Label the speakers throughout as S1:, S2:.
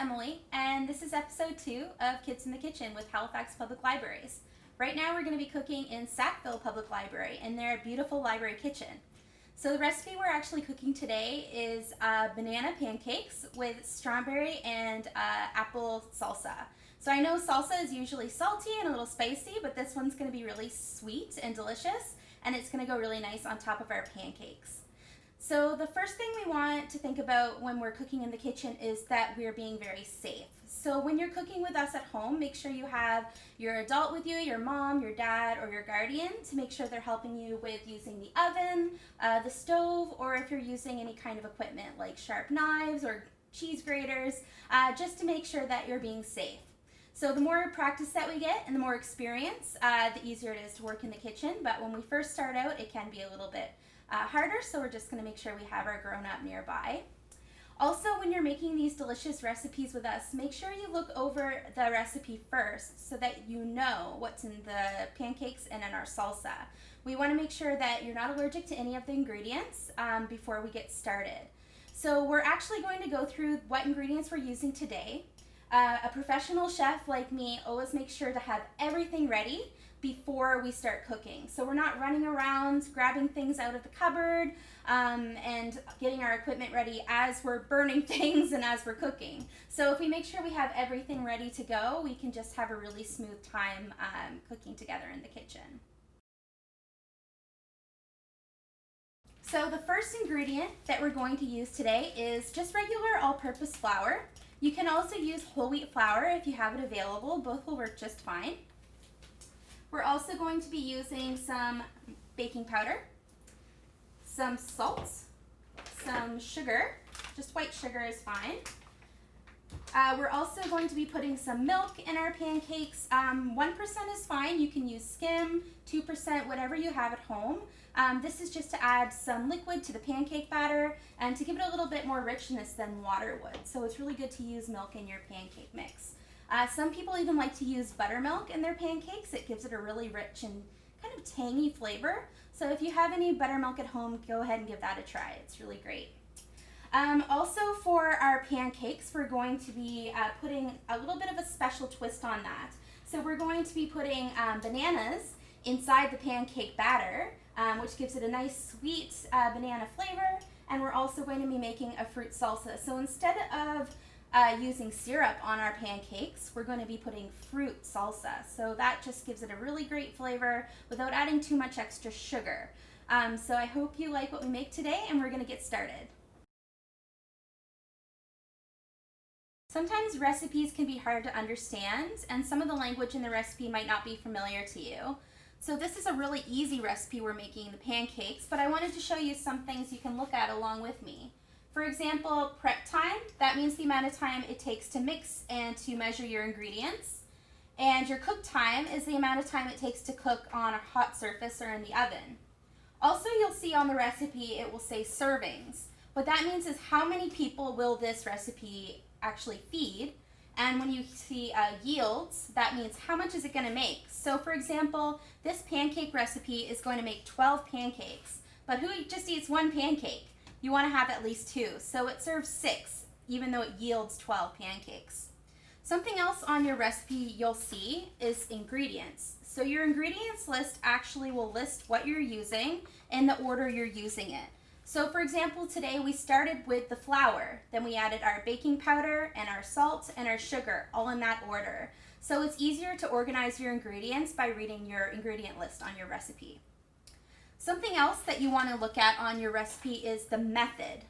S1: Emily, and this is episode 2 of Kids in the Kitchen with Halifax Public Libraries. Right now we're going to be cooking in Sackville Public Library in their beautiful library kitchen. So the recipe we're actually cooking today is banana pancakes with strawberry and apple salsa. So I know salsa is usually salty and a little spicy, but this one's going to be really sweet and delicious, and it's going to go really nice on top of our pancakes. So the first thing we want to think about when we're cooking in the kitchen is that we're being very safe. So when you're cooking with us at home, make sure you have your adult with you, your mom, your dad, or your guardian, to make sure they're helping you with using the oven, the stove, or if you're using any kind of equipment like sharp knives or cheese graters, just to make sure that you're being safe. So the more practice that we get and the more experience, the easier it is to work in the kitchen. But when we first start out, it can be a little bit harder, so we're just going to make sure we have our grown-up nearby. Also, when you're making these delicious recipes with us, make sure you look over the recipe first so that you know what's in the pancakes and in our salsa. We want to make sure that you're not allergic to any of the ingredients before we get started. So we're actually going to go through what ingredients we're using today. A professional chef like me always makes sure to have everything ready before we start cooking. So we're not running around grabbing things out of the cupboard and getting our equipment ready as we're burning things and as we're cooking. So if we make sure we have everything ready to go, we can just have a really smooth time cooking together in the kitchen. So the first ingredient that we're going to use today is just regular all-purpose flour. You can also use whole wheat flour if you have it available. Both will work just fine. We're also going to be using some baking powder, some salt, some sugar, just white sugar is fine. We're also going to be putting some milk in our pancakes. 1% is fine. You can use skim, 2%, whatever you have at home. This is just to add some liquid to the pancake batter and to give it a little bit more richness than water would. So it's really good to use milk in your pancake mix. Some people even like to use buttermilk in their pancakes. It gives it a really rich and kind of tangy flavor. So if you have any buttermilk at home, go ahead and give that a try. It's really great. Also for our pancakes, we're going to be putting a little bit of a special twist on that. So we're going to be putting bananas inside the pancake batter, which gives it a nice sweet banana flavor. And we're also going to be making a fruit salsa. So instead of using syrup on our pancakes, we're going to be putting fruit salsa. So that just gives it a really great flavor without adding too much extra sugar. So I hope you like what we make today, and we're going to get started. Sometimes recipes can be hard to understand, and some of the language in the recipe might not be familiar to you. So this is a really easy recipe we're making, the pancakes, but I wanted to show you some things you can look at along with me. For example, prep time, that means the amount of time it takes to mix and to measure your ingredients. And your cook time is the amount of time it takes to cook on a hot surface or in the oven. Also, you'll see on the recipe it will say servings. What that means is how many people will this recipe actually feed. And when you see yields, that means how much is it going to make. So for example, this pancake recipe is going to make 12 pancakes. But who just eats one pancake? You want to have at least 2. So it serves 6, even though it yields 12 pancakes. Something else on your recipe you'll see is ingredients. So your ingredients list actually will list what you're using and the order you're using it. So for example, today we started with the flour, then we added our baking powder and our salt and our sugar, all in that order. So it's easier to organize your ingredients by reading your ingredient list on your recipe. Something else that you want to look at on your recipe is the method.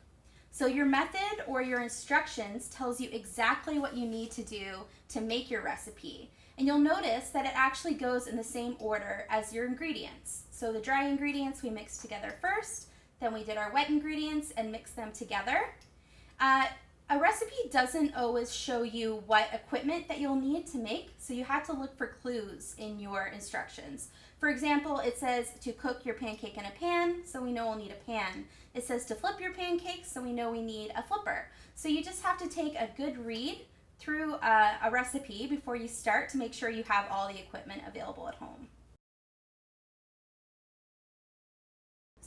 S1: So your method or your instructions tells you exactly what you need to do to make your recipe. And you'll notice that it actually goes in the same order as your ingredients. So the dry ingredients we mixed together first, then we did our wet ingredients and mixed them together. A recipe doesn't always show you what equipment that you'll need to make, so you have to look for clues in your instructions. For example, it says to cook your pancake in a pan, so we know we'll need a pan. It says to flip your pancakes, so we know we need a flipper. So you just have to take a good read through a recipe before you start to make sure you have all the equipment available at home.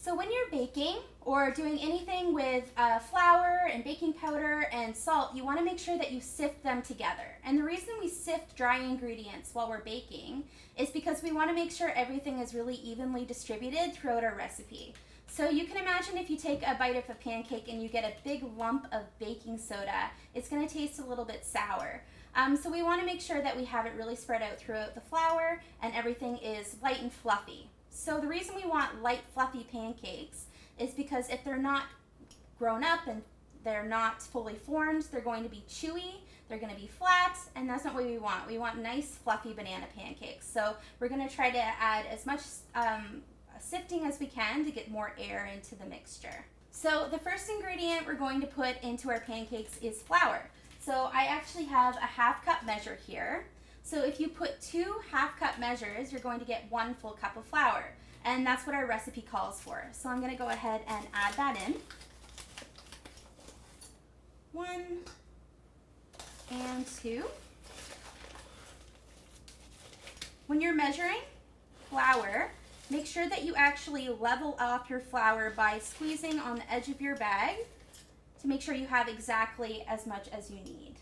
S1: So when you're baking or doing anything with flour and baking powder and salt, you want to make sure that you sift them together. And the reason we sift dry ingredients while we're baking is because we want to make sure everything is really evenly distributed throughout our recipe. So you can imagine if you take a bite of a pancake and you get a big lump of baking soda, it's going to taste a little bit sour. So we want to make sure that we have it really spread out throughout the flour and everything is light and fluffy. So the reason we want light, fluffy pancakes is because if they're not grown up and they're not fully formed, they're going to be chewy, they're going to be flat, and that's not what we want. We want nice, fluffy banana pancakes. So we're going to try to add as much sifting as we can to get more air into the mixture. So the first ingredient we're going to put into our pancakes is flour. So I actually have a 1/2 cup measure here. So if you put 2 1/2 cup measures, you're going to get 1 full cup of flour. And that's what our recipe calls for. So I'm going to go ahead and add that in. 1 and 2. When you're measuring flour, make sure that you actually level off your flour by squeezing on the edge of your bag to make sure you have exactly as much as you need.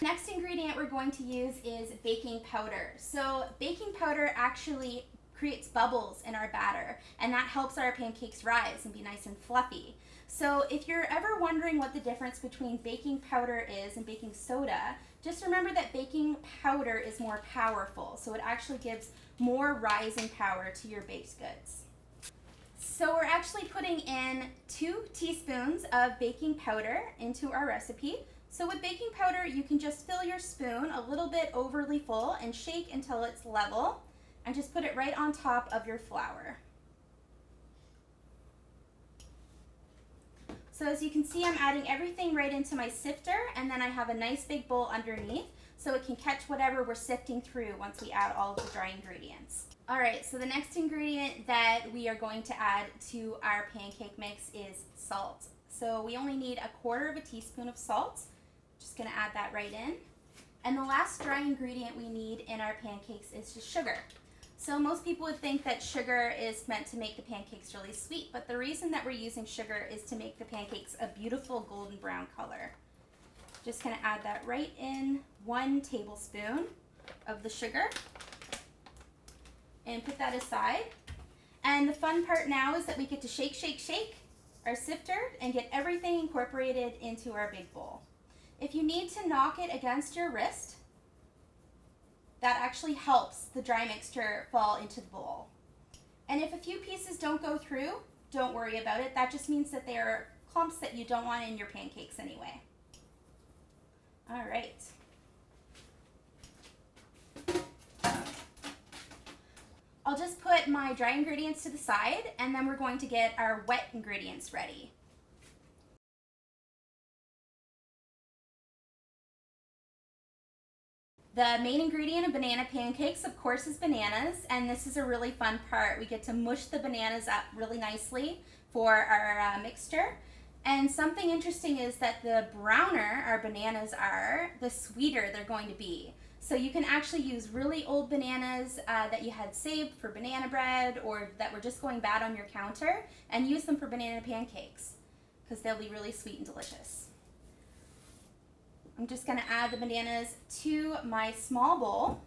S1: Next ingredient we're going to use is baking powder. So baking powder actually creates bubbles in our batter, and that helps our pancakes rise and be nice and fluffy. So if you're ever wondering what the difference between baking powder is and baking soda, just remember that baking powder is more powerful. So it actually gives more rising power to your baked goods. So we're actually putting in 2 teaspoons of baking powder into our recipe. So with baking powder, you can just fill your spoon a little bit overly full and shake until it's level, and just put it right on top of your flour. So as you can see, I'm adding everything right into my sifter, and then I have a nice big bowl underneath so it can catch whatever we're sifting through once we add all of the dry ingredients. All right, so the next ingredient that we are going to add to our pancake mix is salt. So we only need 1/4 teaspoon of salt. Just gonna add that right in. And the last dry ingredient we need in our pancakes is just sugar. So most people would think that sugar is meant to make the pancakes really sweet, but the reason that we're using sugar is to make the pancakes a beautiful golden brown color. Just gonna add that right in, 1 tablespoon of the sugar, and put that aside. And the fun part now is that we get to shake, shake, shake our sifter and get everything incorporated into our big bowl. If you need to knock it against your wrist, that actually helps the dry mixture fall into the bowl. And if a few pieces don't go through, don't worry about it. That just means that they are clumps that you don't want in your pancakes anyway. All right. I'll just put my dry ingredients to the side, and then we're going to get our wet ingredients ready. The main ingredient of banana pancakes, of course, is bananas, and this is a really fun part. We get to mush the bananas up really nicely for our mixture. And something interesting is that the browner our bananas are, the sweeter they're going to be. So you can actually use really old bananas that you had saved for banana bread or that were just going bad on your counter and use them for banana pancakes because they'll be really sweet and delicious. I'm just going to add the bananas to my small bowl.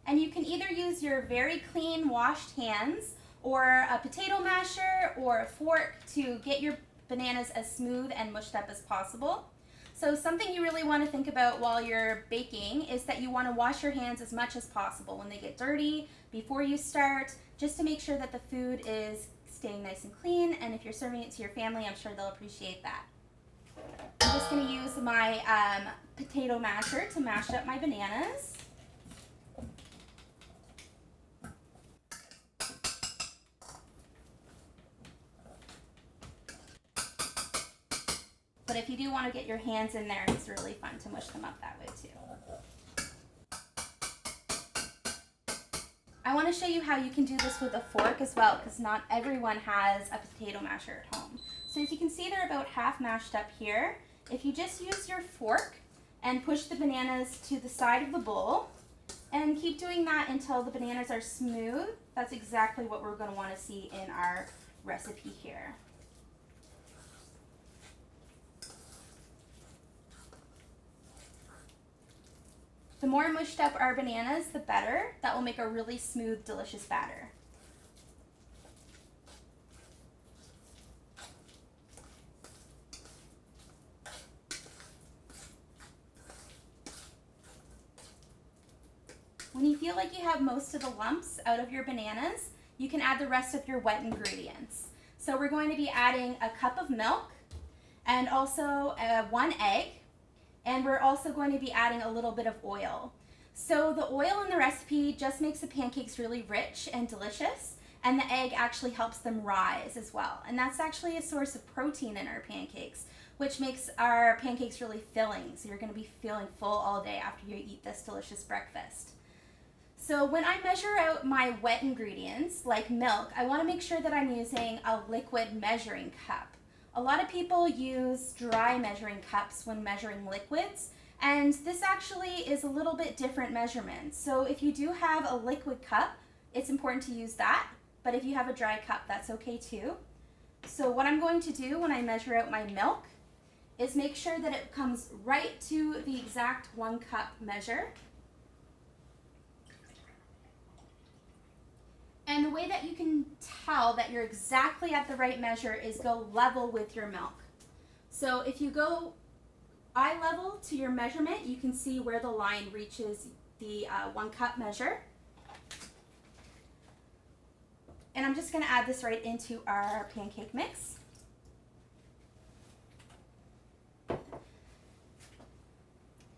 S1: And you can either use your very clean washed hands or a potato masher or a fork to get your bananas as smooth and mushed up as possible. So something you really want to think about while you're baking is that you want to wash your hands as much as possible when they get dirty before you start, just to make sure that the food is staying nice and clean, and if you're serving it to your family, I'm sure they'll appreciate that. I'm just going to use my potato masher to mash up my bananas. But if you do want to get your hands in there, it's really fun to mush them up that way too. I want to show you how you can do this with a fork as well, because not everyone has a potato masher at home. So as you can see, they're about half mashed up here, If you just use your fork and push the bananas to the side of the bowl and keep doing that until the bananas are smooth, that's exactly what we're going to want to see in our recipe here. The more mushed up our bananas, the better. That will make a really smooth, delicious batter. When you feel like you have most of the lumps out of your bananas, you can add the rest of your wet ingredients. So we're going to be adding a cup of milk and also 1 egg. And we're also going to be adding a little bit of oil. So the oil in the recipe just makes the pancakes really rich and delicious, and the egg actually helps them rise as well. And that's actually a source of protein in our pancakes, which makes our pancakes really filling. So you're going to be feeling full all day after you eat this delicious breakfast. So when I measure out my wet ingredients, like milk, I want to make sure that I'm using a liquid measuring cup. A lot of people use dry measuring cups when measuring liquids, and this actually is a little bit different measurement. So if you do have a liquid cup, it's important to use that, but if you have a dry cup, that's okay too. So what I'm going to do when I measure out my milk is make sure that it comes right to the exact 1 cup measure. And the way that you can tell that you're exactly at the right measure is go level with your milk. So if you go eye level to your measurement, you can see where the line reaches the 1 cup measure. And I'm just going to add this right into our pancake mix.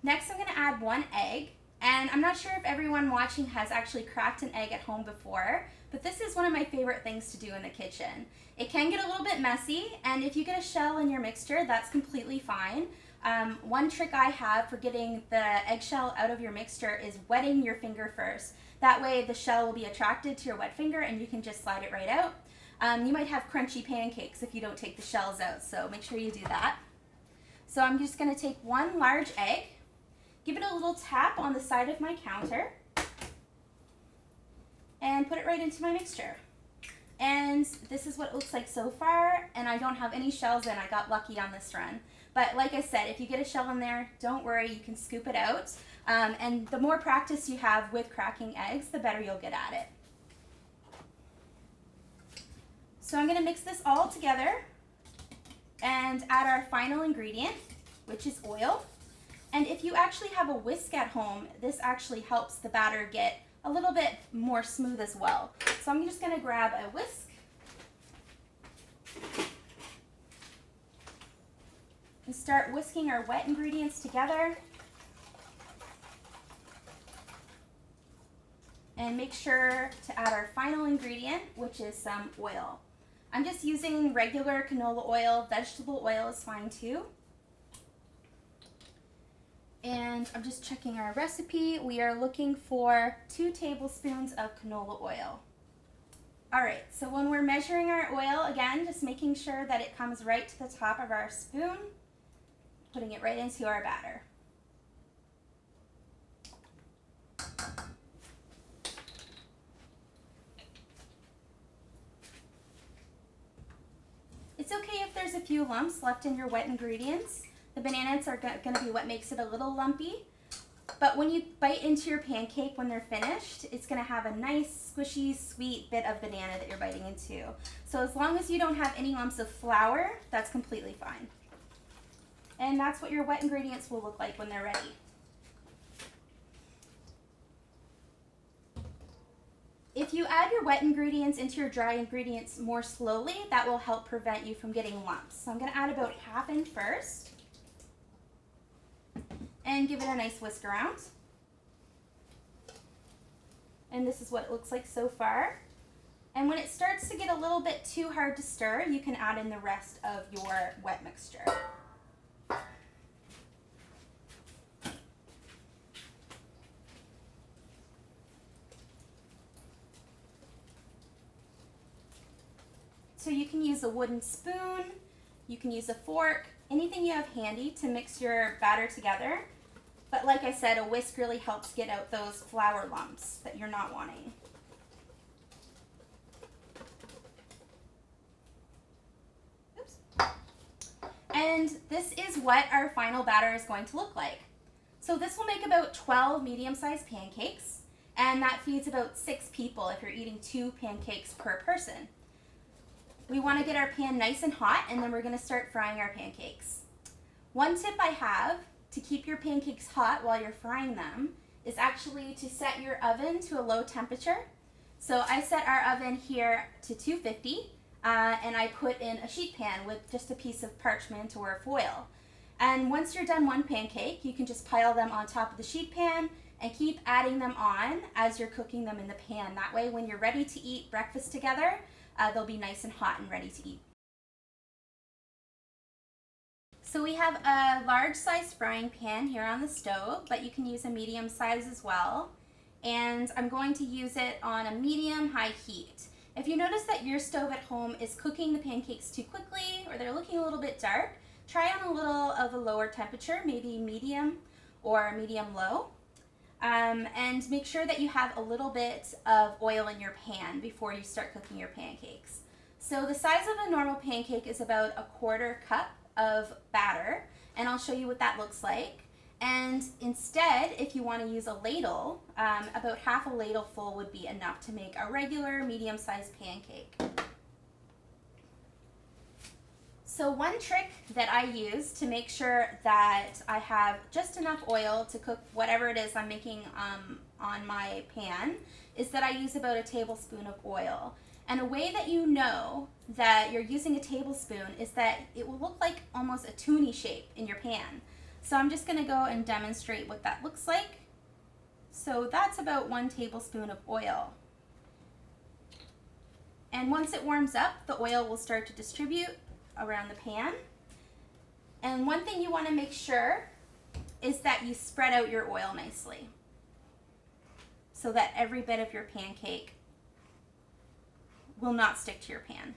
S1: Next, I'm going to add 1 egg. And I'm not sure if everyone watching has actually cracked an egg at home before, but this is one of my favorite things to do in the kitchen. It can get a little bit messy, and if you get a shell in your mixture, that's completely fine. One trick I have for getting the eggshell out of your mixture is wetting your finger first. That way the shell will be attracted to your wet finger and you can just slide it right out. You might have crunchy pancakes if you don't take the shells out, so make sure you do that. So I'm just going to take 1 large egg, give it a little tap on the side of my counter, and put it right into my mixture. And this is what it looks like so far, and I don't have any shells in. I got lucky on this run. But like I said, if you get a shell in there, don't worry, you can scoop it out. And the more practice you have with cracking eggs, the better you'll get at it. So I'm going to mix this all together and add our final ingredient, which is oil. And if you actually have a whisk at home, this actually helps the batter get a little bit more smooth as well. So I'm just going to grab a whisk. And start whisking our wet ingredients together. And make sure to add our final ingredient, which is some oil. I'm just using regular canola oil. Vegetable oil is fine too. And I'm just checking our recipe. We are looking for 2 tablespoons of canola oil. All right, so when we're measuring our oil, again, just making sure that it comes right to the top of our spoon, putting it right into our batter. It's okay if there's a few lumps left in your wet ingredients. The bananas are going to be what makes it a little lumpy. But when you bite into your pancake when they're finished, it's going to have a nice, squishy, sweet bit of banana that you're biting into. So as long as you don't have any lumps of flour, that's completely fine. And that's what your wet ingredients will look like when they're ready. If you add your wet ingredients into your dry ingredients more slowly, that will help prevent you from getting lumps. So I'm going to add about half in first. And give it a nice whisk around. And this is what it looks like so far. And when it starts to get a little bit too hard to stir, you can add in the rest of your wet mixture. So you can use a wooden spoon, you can use a fork, anything you have handy to mix your batter together. But like I said, a whisk really helps get out those flour lumps that you're not wanting. Oops. And this is what our final batter is going to look like. So this will make about 12 medium-sized pancakes, and that feeds about 6 people if you're eating 2 pancakes per person. We want to get our pan nice and hot, and then we're going to start frying our pancakes. One tip I have to keep your pancakes hot while you're frying them is actually to set your oven to a low temperature. So I set our oven here to 250, and I put in a sheet pan with just a piece of parchment or foil. And once you're done one pancake, you can just pile them on top of the sheet pan and keep adding them on as you're cooking them in the pan. That way, when you're ready to eat breakfast together, they'll be nice and hot and ready to eat. So we have a large size frying pan here on the stove, but you can use a medium size as well. And I'm going to use it on a medium-high heat. If you notice that your stove at home is cooking the pancakes too quickly or they're looking a little bit dark, try on a little of a lower temperature, maybe medium or medium-low. And make sure that you have a little bit of oil in your pan before you start cooking your pancakes. So the size of a normal pancake is about a 1/4 cup of batter, and I'll show you what that looks like. And instead, if you want to use a ladle, about half a ladle full would be enough to make a regular medium-sized pancake. So one trick that I use to make sure that I have just enough oil to cook whatever it is I'm making on my pan is that I use about a tablespoon of oil. And a way that you know that you're using a tablespoon is that it will look like almost a toonie shape in your pan. So I'm just going to go and demonstrate what that looks like. So that's about 1 tablespoon of oil. And once it warms up, the oil will start to distribute around the pan. And one thing you want to make sure is that you spread out your oil nicely so that every bit of your pancake will not stick to your pan.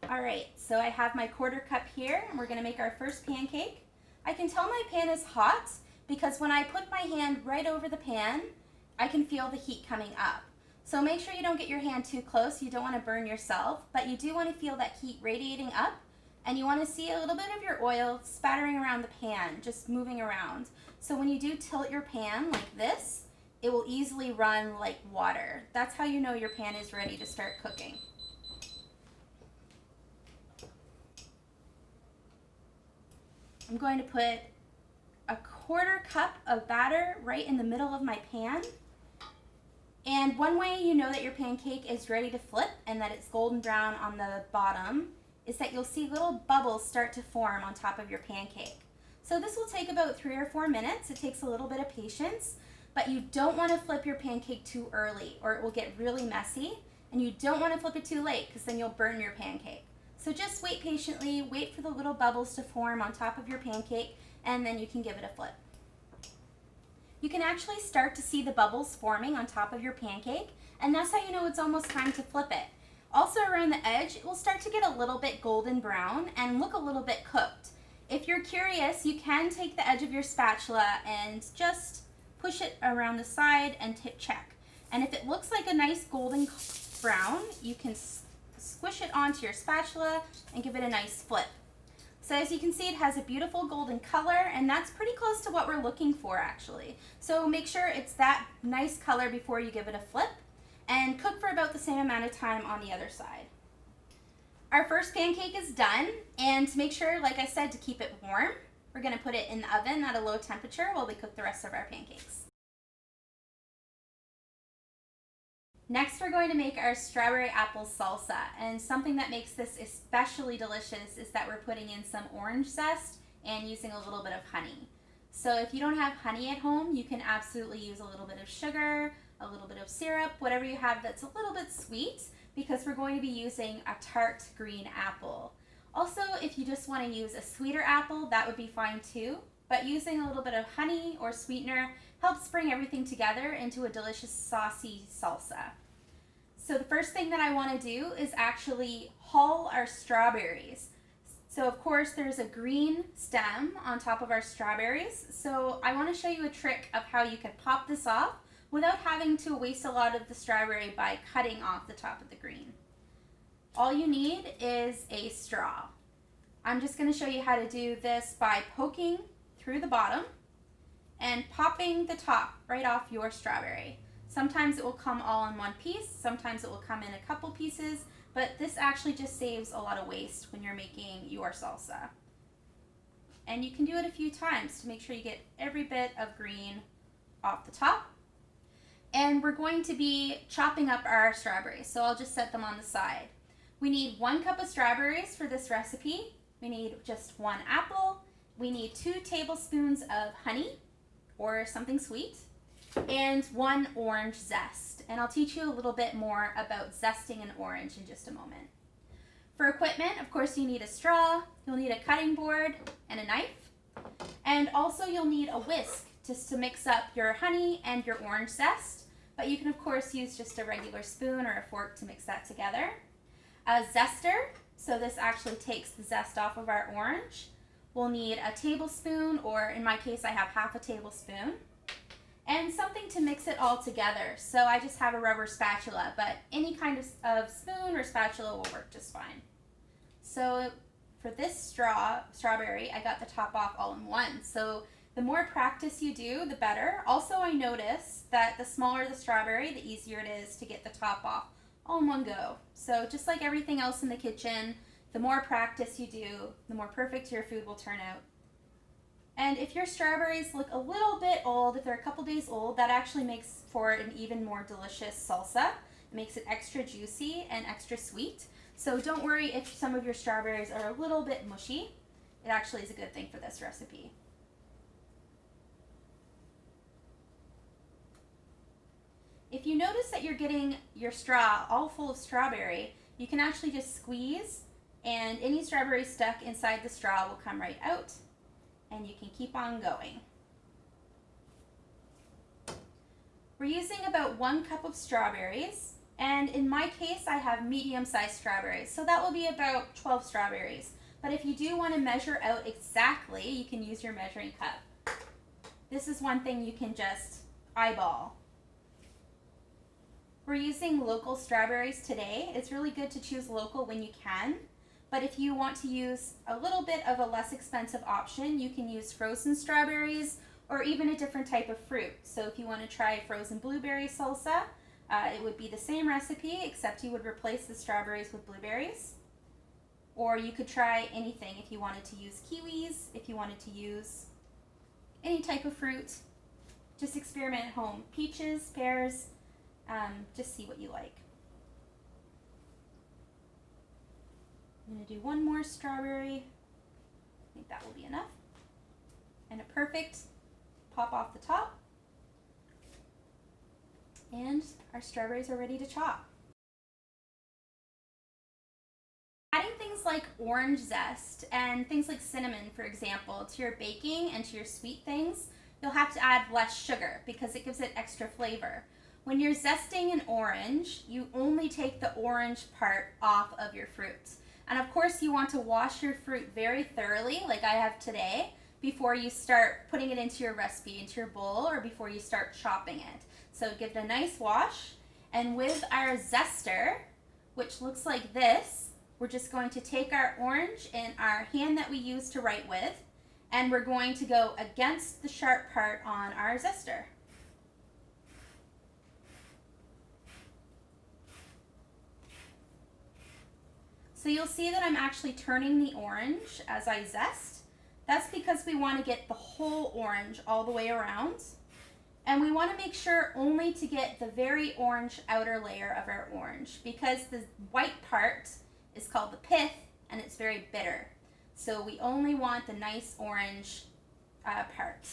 S1: All right, so I have my 1/4 cup here, and we're going to make our first pancake. I can tell my pan is hot because when I put my hand right over the pan, I can feel the heat coming up. So make sure you don't get your hand too close. You don't want to burn yourself, but you do want to feel that heat radiating up, and you want to see a little bit of your oil spattering around the pan, just moving around. So when you do tilt your pan like this, it will easily run like water. That's how you know your pan is ready to start cooking. I'm going to put a 1/4 cup of batter right in the middle of my pan. And one way you know that your pancake is ready to flip and that it's golden brown on the bottom is that you'll see little bubbles start to form on top of your pancake. So this will take about 3 or 4 minutes. It takes a little bit of patience, but you don't want to flip your pancake too early or it will get really messy, and you don't want to flip it too late because then you'll burn your pancake. So just wait patiently, wait for the little bubbles to form on top of your pancake, and then you can give it a flip. You can actually start to see the bubbles forming on top of your pancake, and that's how you know it's almost time to flip it. Also around the edge, it will start to get a little bit golden brown and look a little bit cooked. If you're curious, you can take the edge of your spatula and just push it around the side and check. And if it looks like a nice golden brown, you can squish it onto your spatula and give it a nice flip. So as you can see, it has a beautiful golden color, and that's pretty close to what we're looking for actually. So make sure it's that nice color before you give it a flip, and cook for about the same amount of time on the other side. Our first pancake is done, and to make sure, like I said, to keep it warm, we're going to put it in the oven at a low temperature while we cook the rest of our pancakes. Next, we're going to make our strawberry apple salsa, and something that makes this especially delicious is that we're putting in some orange zest and using a little bit of honey. So if you don't have honey at home, you can absolutely use a little bit of sugar, a little bit of syrup, whatever you have that's a little bit sweet, because we're going to be using a tart green apple. Also, if you just want to use a sweeter apple, that would be fine too, but using a little bit of honey or sweetener helps bring everything together into a delicious saucy salsa. So the first thing that I want to do is actually hull our strawberries. So of course there's a green stem on top of our strawberries. So I want to show you a trick of how you can pop this off without having to waste a lot of the strawberry by cutting off the top of the green. All you need is a straw. I'm just going to show you how to do this by poking through the bottom and popping the top right off your strawberry. Sometimes it will come all in one piece, sometimes it will come in a couple pieces, but this actually just saves a lot of waste when you're making your salsa. And you can do it a few times to make sure you get every bit of green off the top. And we're going to be chopping up our strawberries, so I'll just set them on the side. We need 1 cup of strawberries for this recipe. We need just 1 apple. We need 2 tablespoons of honey or something sweet, and 1 orange zest. And I'll teach you a little bit more about zesting an orange in just a moment. For equipment, of course, you need a straw, you'll need a cutting board and a knife, and also you'll need a whisk just to mix up your honey and your orange zest, but you can of course use just a regular spoon or a fork to mix that together. A zester, so this actually takes the zest off of our orange. We'll need a tablespoon, or in my case I have half a tablespoon, and something to mix it all together. So I just have a rubber spatula, but any kind of spoon or spatula will work just fine. So for this strawberry, I got the top off all in one. So the more practice you do, the better. Also, I noticed that the smaller the strawberry, the easier it is to get the top off all in one go. So just like everything else in the kitchen, the more practice you do, the more perfect your food will turn out. And if your strawberries look a little bit old, if they're a couple days old, that actually makes for an even more delicious salsa. It makes it extra juicy and extra sweet. So don't worry if some of your strawberries are a little bit mushy. It actually is a good thing for this recipe. If you notice that you're getting your straw all full of strawberry, you can actually just squeeze, and any strawberry stuck inside the straw will come right out, and you can keep on going. We're using about 1 cup of strawberries, and in my case I have medium-sized strawberries, so that will be about 12 strawberries. But if you do want to measure out exactly, you can use your measuring cup. This is one thing you can just eyeball. We're using local strawberries today. It's really good to choose local when you can. But if you want to use a little bit of a less expensive option, you can use frozen strawberries or even a different type of fruit. So if you want to try frozen blueberry salsa, it would be the same recipe, except you would replace the strawberries with blueberries. Or you could try anything if you wanted to use kiwis, if you wanted to use any type of fruit. Just experiment at home. Peaches, pears, just see what you like. I'm going to do 1 more strawberry. I think that will be enough. And a perfect pop off the top. And our strawberries are ready to chop. Adding things like orange zest and things like cinnamon, for example, to your baking and to your sweet things, you'll have to add less sugar because it gives it extra flavor. When you're zesting an orange, you only take the orange part off of your fruit. And of course you want to wash your fruit very thoroughly, like I have today, before you start putting it into your recipe, into your bowl, or before you start chopping it. So give it a nice wash. And with our zester, which looks like this, we're just going to take our orange in our hand that we use to write with, and we're going to go against the sharp part on our zester. So you'll see that I'm actually turning the orange as I zest. That's because we want to get the whole orange all the way around. And we want to make sure only to get the very orange outer layer of our orange, because the white part is called the pith and it's very bitter. So we only want the nice orange part,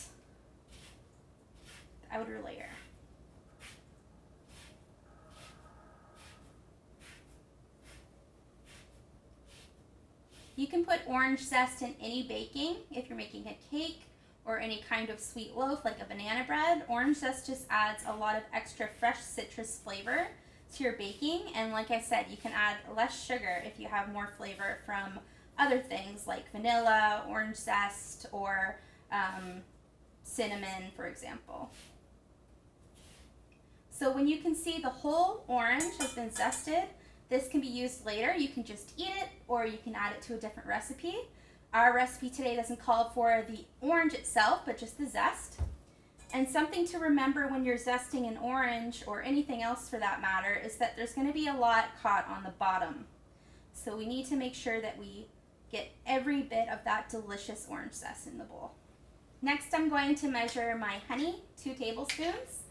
S1: the outer layer. You can put orange zest in any baking. If you're making a cake or any kind of sweet loaf like a banana bread, orange zest just adds a lot of extra fresh citrus flavor to your baking. And like I said, you can add less sugar if you have more flavor from other things like vanilla, orange zest, or cinnamon, for example. So when you can see the whole orange has been zested, this can be used later. You can just eat it, or you can add it to a different recipe. Our recipe today doesn't call for the orange itself, but just the zest. And something to remember when you're zesting an orange, or anything else for that matter, is that there's going to be a lot caught on the bottom. So we need to make sure that we get every bit of that delicious orange zest in the bowl. Next, I'm going to measure my honey, 2 tablespoons.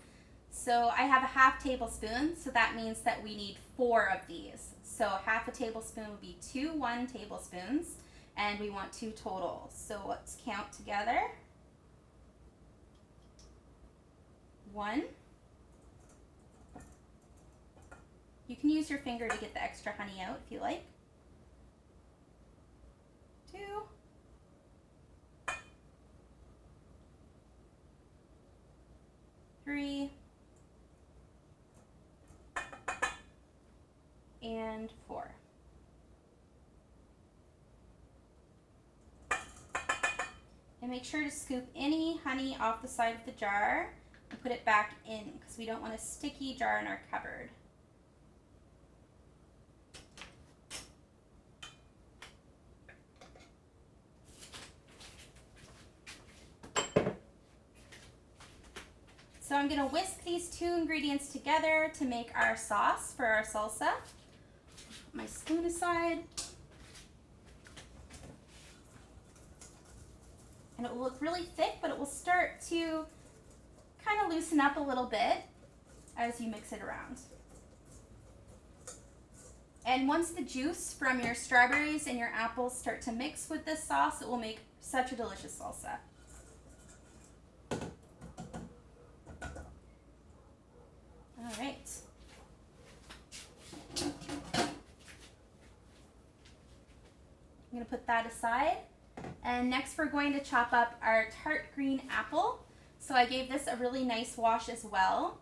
S1: So I have a half tablespoon, so that means that we need 4 of these. So half a tablespoon would be 2 1 tablespoons, and we want 2 total. So let's count together. 1. You can use your finger to get the extra honey out if you like. 2. 3. And 4. And make sure to scoop any honey off the side of the jar and put it back in, because we don't want a sticky jar in our cupboard. So I'm going to whisk these 2 ingredients together to make our sauce for our salsa. Put my spoon aside. And it will look really thick, but it will start to kind of loosen up a little bit as you mix it around. And once the juice from your strawberries and your apples start to mix with this sauce, it will make such a delicious salsa. All right. I'm going to put that aside. And next we're going to chop up our tart green apple. So I gave this a really nice wash as well.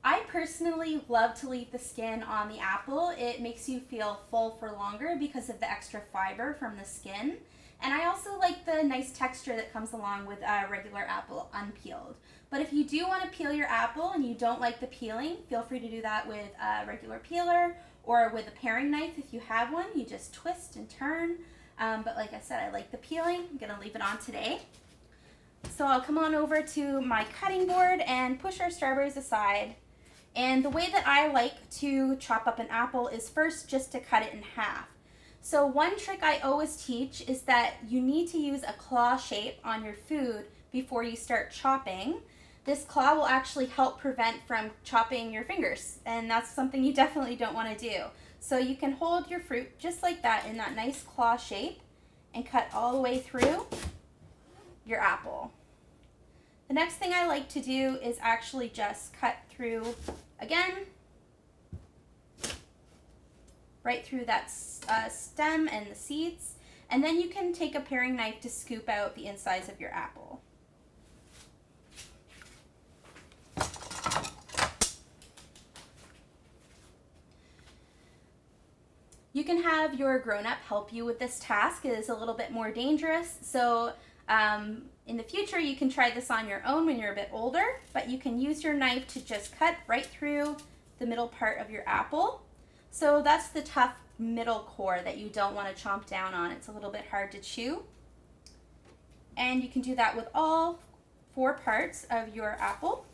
S1: I personally love to leave the skin on the apple. It makes you feel full for longer because of the extra fiber from the skin. And I also like the nice texture that comes along with a regular apple unpeeled. But if you do want to peel your apple and you don't like the peeling, feel free to do that with a regular peeler or with a paring knife if you have one. You just twist and turn. But like I said, I like the peeling. I'm going to leave it on today. So I'll come on over to my cutting board and push our strawberries aside. And the way that I like to chop up an apple is first just to cut it in half. So one trick I always teach is that you need to use a claw shape on your food before you start chopping. This claw will actually help prevent from chopping your fingers, and that's something you definitely don't want to do. So you can hold your fruit just like that in that nice claw shape and cut all the way through your apple. The next thing I like to do is actually just cut through again, right through that stem and the seeds, and then you can take a paring knife to scoop out the insides of your apple. You can have your grown-up help you with this task. It is a little bit more dangerous, so in the future you can try this on your own when you're a bit older, but you can use your knife to just cut right through the middle part of your apple. So that's the tough middle core that you don't want to chomp down on. It's a little bit hard to chew. And you can do that with all 4 parts of your apple.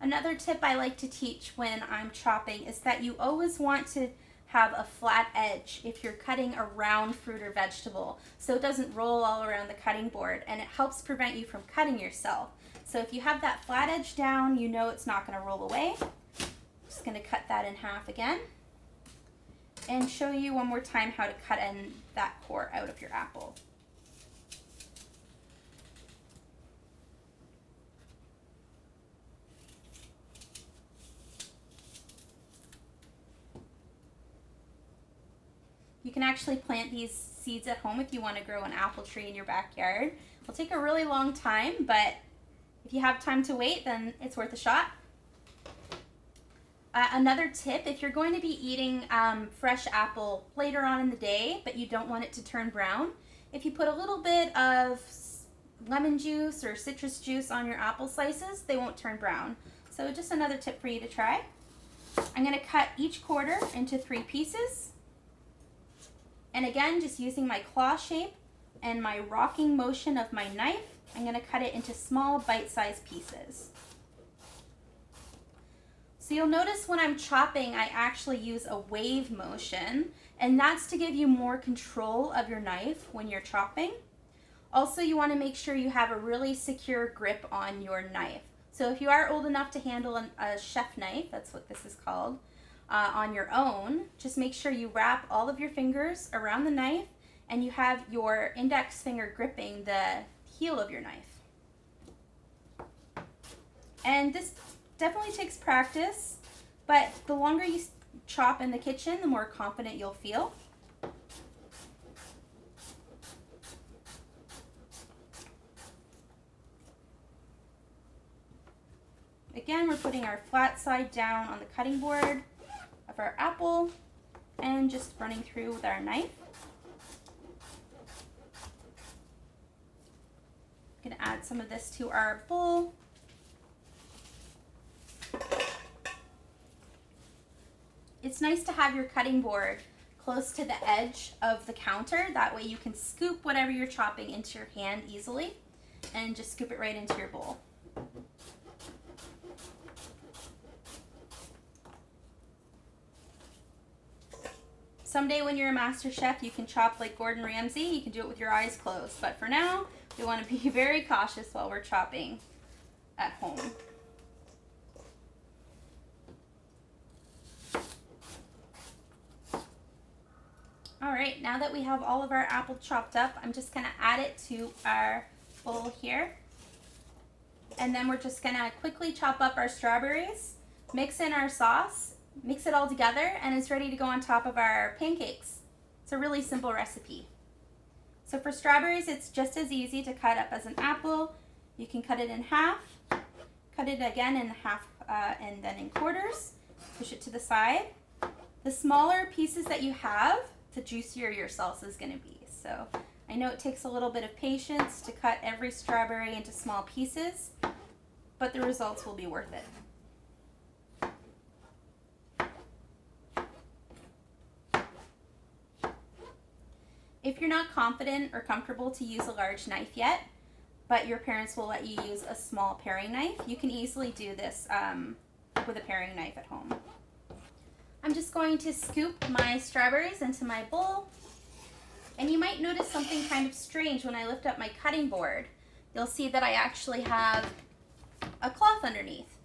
S1: Another tip I like to teach when I'm chopping is that you always want to have a flat edge if you're cutting a round fruit or vegetable, so it doesn't roll all around the cutting board, and it helps prevent you from cutting yourself. So if you have that flat edge down, you know it's not going to roll away. I'm just going to cut that in half again and show you one more time how to cut in that core out of your apple. You can actually plant these seeds at home if you want to grow an apple tree in your backyard. It'll take a really long time, but if you have time to wait, then it's worth a shot. Another tip, if you're going to be eating fresh apple later on in the day, but you don't want it to turn brown, if you put a little bit of lemon juice or citrus juice on your apple slices, they won't turn brown. So just another tip for you to try. I'm going to cut each quarter into 3 pieces. And again, just using my claw shape and my rocking motion of my knife, I'm going to cut it into small bite-sized pieces. So you'll notice when I'm chopping, I actually use a wave motion, and that's to give you more control of your knife when you're chopping. Also, you want to make sure you have a really secure grip on your knife. So if you are old enough to handle a chef knife, that's what this is called, on your own, just make sure you wrap all of your fingers around the knife and you have your index finger gripping the heel of your knife. And this definitely takes practice, but the longer you chop in the kitchen, the more confident you'll feel. Again, we're putting our flat side down on the cutting board of our apple and just running through with our knife. I'm going to add some of this to our bowl. It's nice to have your cutting board close to the edge of the counter. That way you can scoop whatever you're chopping into your hand easily and just scoop it right into your bowl. Someday when you're a master chef, you can chop like Gordon Ramsay. You can do it with your eyes closed. But for now, we want to be very cautious while we're chopping at home. All right, now that we have all of our apple chopped up, I'm just going to add it to our bowl here. And then we're just going to quickly chop up our strawberries, mix in our sauce, mix it all together, and it's ready to go on top of our pancakes. It's a really simple recipe. So for strawberries, it's just as easy to cut up as an apple. You can cut it in half, cut it again in half and then in quarters, push it to the side. The smaller pieces that you have, the juicier your salsa is going to be. So I know it takes a little bit of patience to cut every strawberry into small pieces, but the results will be worth it. If you're not confident or comfortable to use a large knife yet, but your parents will let you use a small paring knife, you can easily do this with a paring knife at home. I'm just going to scoop my strawberries into my bowl, and you might notice something kind of strange when I lift up my cutting board. You'll see that I actually have a cloth underneath.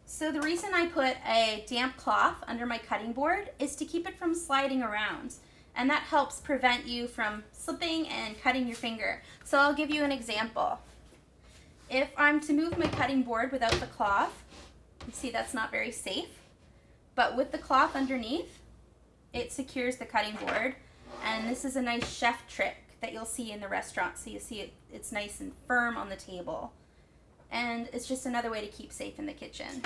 S1: So the reason I put a damp cloth under my cutting board is to keep it from sliding around. And that helps prevent you from slipping and cutting your finger. So I'll give you an example. If I'm to move my cutting board without the cloth, you see that's not very safe. But with the cloth underneath, it secures the cutting board. And this is a nice chef trick that you'll see in the restaurant. So you see it's nice and firm on the table. And it's just another way to keep safe in the kitchen.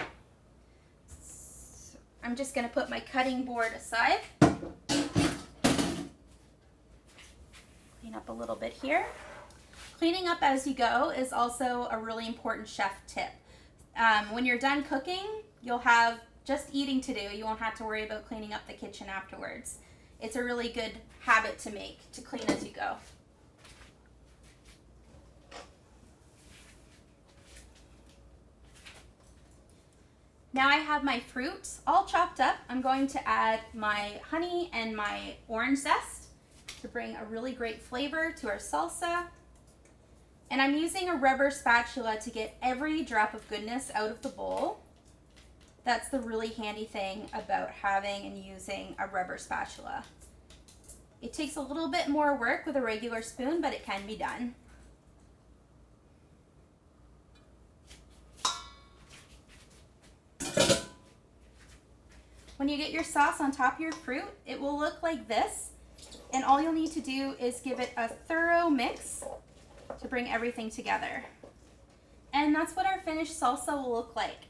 S1: So I'm just going to put my cutting board aside. Clean up a little bit here. Cleaning up as you go is also a really important chef tip. When you're done cooking, you'll have just eating to do. You won't have to worry about cleaning up the kitchen afterwards. It's a really good habit to make, to clean as you go. Now I have my fruit all chopped up. I'm going to add my honey and my orange zest to bring a really great flavor to our salsa. And I'm using a rubber spatula to get every drop of goodness out of the bowl. That's the really handy thing about having and using a rubber spatula. It takes a little bit more work with a regular spoon, but it can be done. When you get your sauce on top of your fruit, it will look like this. And all you'll need to do is give it a thorough mix to bring everything together. And that's what our finished salsa will look like.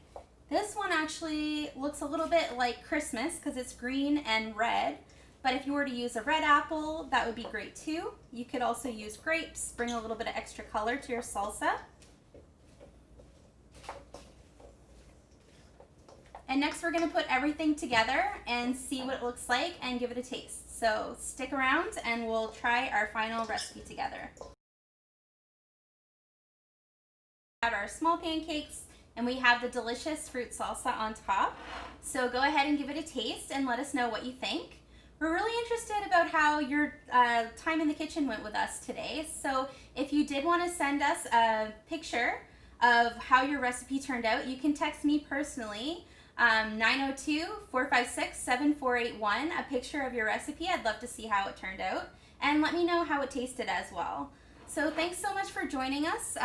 S1: This one actually looks a little bit like Christmas because it's green and red. But if you were to use a red apple, that would be great too. You could also use grapes, bring a little bit of extra color to your salsa. And next we're going to put everything together and see what it looks like and give it a taste. So stick around and we'll try our final recipe together. We have our small pancakes and we have the delicious fruit salsa on top. So go ahead and give it a taste and let us know what you think. We're really interested about how your time in the kitchen went with us today. So if you did want to send us a picture of how your recipe turned out, you can text me personally, 902-456-7481, a picture of your recipe. I'd love to see how it turned out. And let me know how it tasted as well. So thanks so much for joining us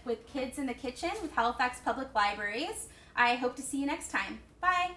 S1: with Kids in the Kitchen with Halifax Public Libraries. I hope to see you next time. Bye!